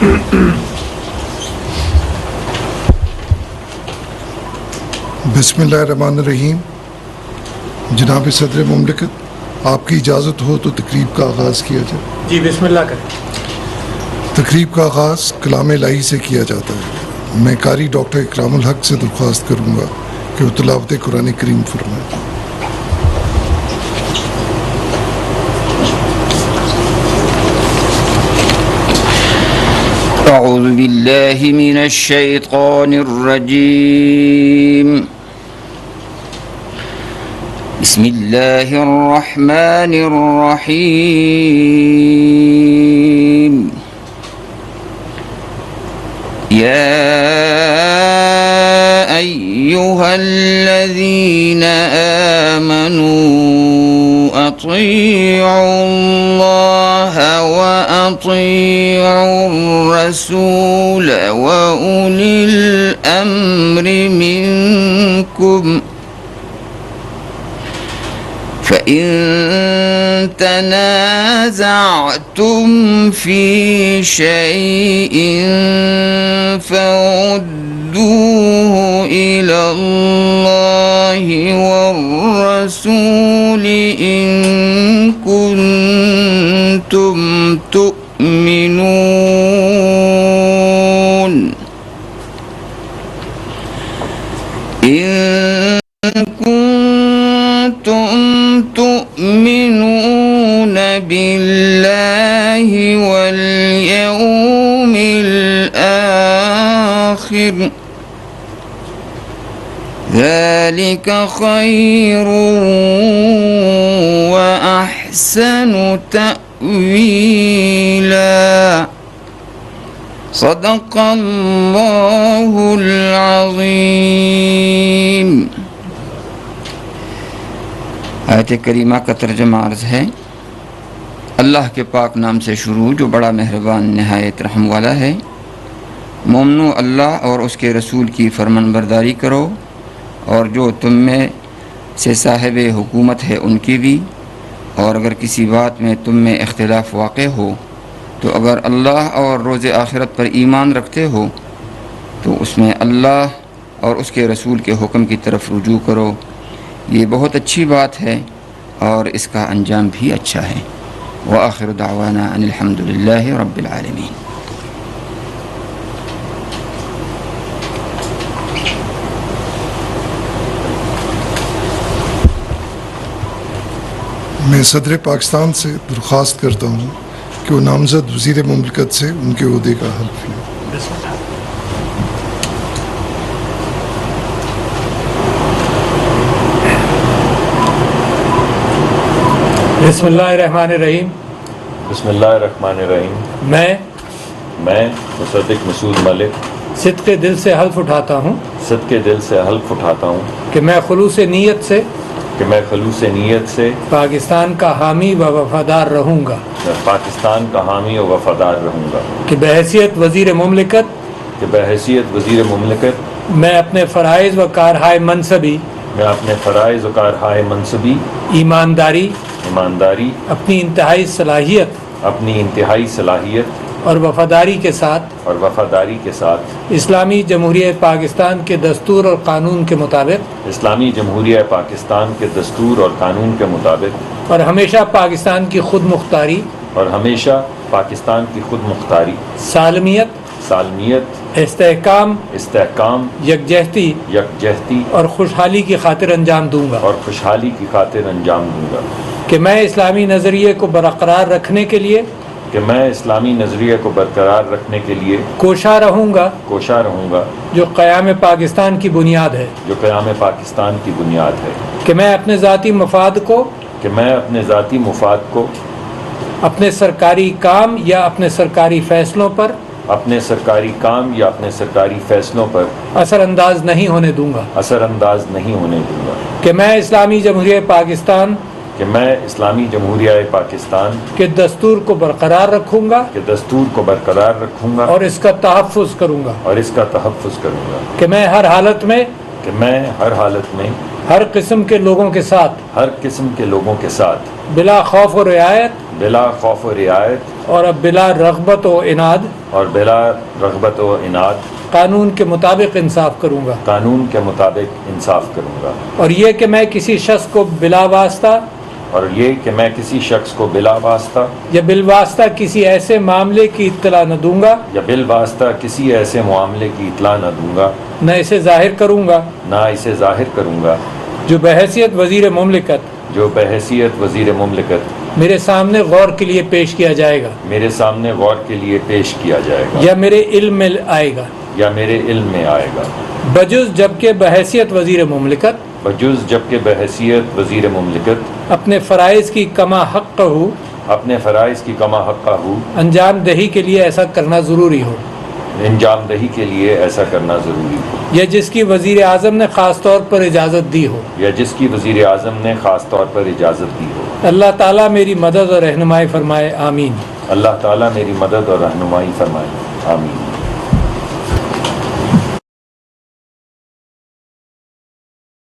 بسم اللہ الرحمن الرحیم. جناب صدر مملکت، آپ کی اجازت ہو تو تقریب کا آغاز کیا جائے. جی بسم اللہ کریں. تقریب کا آغاز کلام الہی سے کیا جاتا ہے. میں قاری ڈاکٹر اکرام الحق سے درخواست کروں گا کہ وہ تلاوت قرآن کریم فرمائیں. أعوذ بالله من الشيطان الرجيم. بسم الله الرحمن الرحيم. يا أيها الذين آمنوا أطيعوا الله وأطيعوا الرسول وأولي الأمر منكم فإن تنازعتم في شيء فردوه إلى الله والرسول إن كنتم تؤمنون بالله واليوم الآخر ذلك خير وأحسن تأويلا. صدق اللہ العظیم. آیت کریمہ کا ترجمہ عرض ہے. اللہ کے پاک نام سے شروع جو بڑا مہربان نہایت رحم والا ہے. مومنو، اللہ اور اس کے رسول کی فرمان برداری کرو، اور جو تم میں سے صاحب حکومت ہے ان کی بھی، اور اگر کسی بات میں تم میں اختلاف واقع ہو تو اگر اللہ اور روز آخرت پر ایمان رکھتے ہو تو اس میں اللہ اور اس کے رسول کے حکم کی طرف رجوع کرو. یہ بہت اچھی بات ہے اور اس کا انجام بھی اچھا ہے. وآخر دعوانا ان الحمد للہ رب العالمین. میں صدر پاکستان سے درخواست کرتا ہوں کہ وہ نامزد وزیر مملکت سے ان کے عہدے کا حلف لیں. بسم اللہ الرحمن الرحیم. بسم اللہ الرحمن الرحیم. میں مصدق مسعود ملک صدق دل سے حلف اٹھاتا ہوں صدق دل سے حلف اٹھاتا ہوں کہ میں خلوص نیت سے پاکستان کا حامی و وفادار رہوں گا. پاکستان کا حامی و وفادار رہوں گا. کہ بحیثیت وزیر مملکت میں اپنے فرائض و کارہائے منصبی ایمانداری اپنی انتہائی صلاحیت اور وفاداری کے ساتھ اسلامی جمہوریہ پاکستان کے دستور اور قانون کے مطابق اور ہمیشہ پاکستان کی خود مختاری سالمیت استحکام یکجہتی اور خوشحالی کی خاطر انجام دوں گا. کہ میں اسلامی نظریے کو برقرار رکھنے کے لیے کوشاں رہوں گا جو قیام پاکستان کی بنیاد ہے. کہ میں اپنے ذاتی مفاد کو اپنے سرکاری کام یا اپنے سرکاری فیصلوں پر اثر انداز نہیں ہونے دوں گا. کہ میں اسلامی جمہوریہ پاکستان کے دستور کو برقرار رکھوں گا اور اس کا تحفظ کروں گا. کہ میں ہر حالت میں ہر قسم کے لوگوں کے ساتھ بلا خوف و رعایت اور اب بلا رغبت و عناد اور بلا رغبت و عناد قانون کے مطابق انصاف کروں گا، قانون کے مطابق انصاف کروں گا، اور یہ کہ میں کسی شخص کو بلا واسطہ اور یہ کہ میں کسی شخص کو بلا واسطہ یا بالواسطہ کسی ایسے معاملے کی اطلاع نہ دوں گا یا بالواسطہ کسی ایسے معاملے کی اطلاع نہ دوں گا، نہ اسے ظاہر کروں گا نہ اسے ظاہر کروں گا، جو بحیثیت وزیر مملکت جو بحیثیت وزیر مملکت میرے سامنے غور کے لیے پیش کیا جائے گا میرے سامنے غور کے لیے پیش کیا جائے گا یا میرے علم میں آئے گا، یا میرے علم میں آئے گا، بجز جبکہ بحیثیت وزیر مملکت بجز جبکہ بحیثیت وزیر مملکت اپنے فرائض کی کما حق ہو اپنے فرائض کی کما حقہ ہو انجام دہی کے لیے ایسا کرنا ضروری ہو، انجام دہی کے لیے ایسا کرنا ضروری ہو، یا جس کی وزیر اعظم نے خاص طور پر اجازت دی ہو۔ یا جس کی وزیر اعظم نے خاص طور پر اجازت دی ہو۔ اللہ تعالیٰ میری مدد اور رہنمائی فرمائے، آمین۔ اللہ تعالیٰ میری مدد اور رہنمائی فرمائے، آمین۔